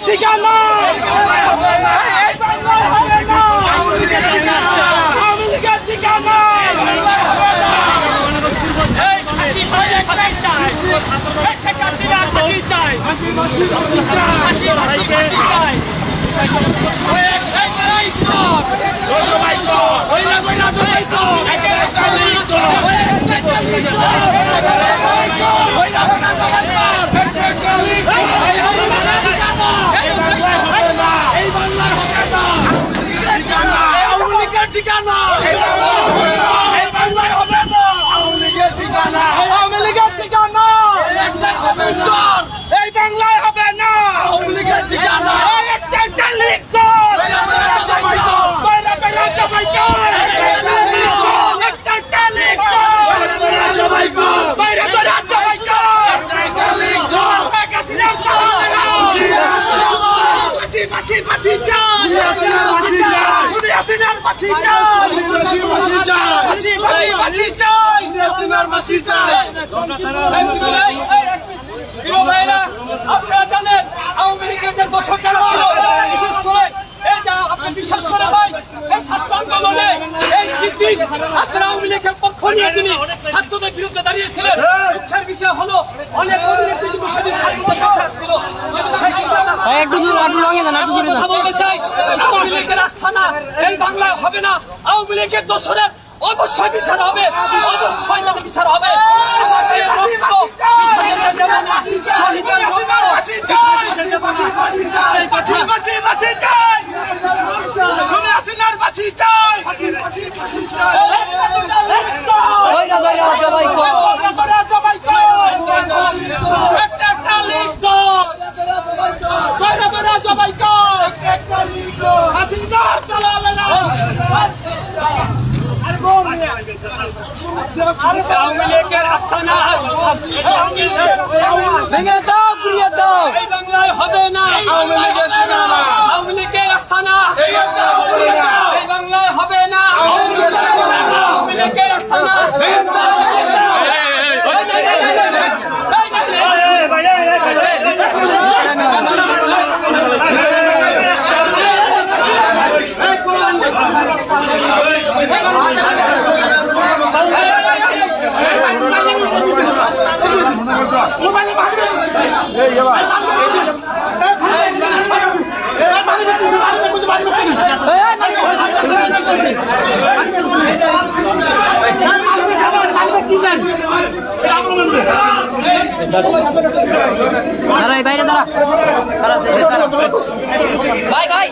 ঠিকানা আপনারা জানেন আওয়ামী লীগের যে দোষক যারা ছিল, বিশেষ করে এই যে আপনি বিশ্বাস করে ভাই এই ছাত্র আন্দোলনে এই সিদ্দিক আপনারা আওয়ামী লীগের পক্ষ নিয়ে তিনি ছাত্রদের বিরুদ্ধে দাঁড়িয়েছিলেন। দুঃখের বিষয় হলো অনেক ছাত্রদের ছিল। কথা বলতে চাই, আওয়ামী লীগের আস্থানা এই বাংলায় হবে না। আওয়ামী লীগের দোষরের অবশ্যই বিচার হবে, অবশ্যই তাদের বিচার হবে। আওয়ামী লীগের আস্থানা ভেঙে দাও, ঘুরিয়ে দাও, এই বাংলায় হবে না। আওয়ামী লীগের আস্থানা এই বাংলায় হবে না। আওয়ামী লীগের আস্থানা দাঁড়াই বাইরে দাঁড়া ভাই ভাই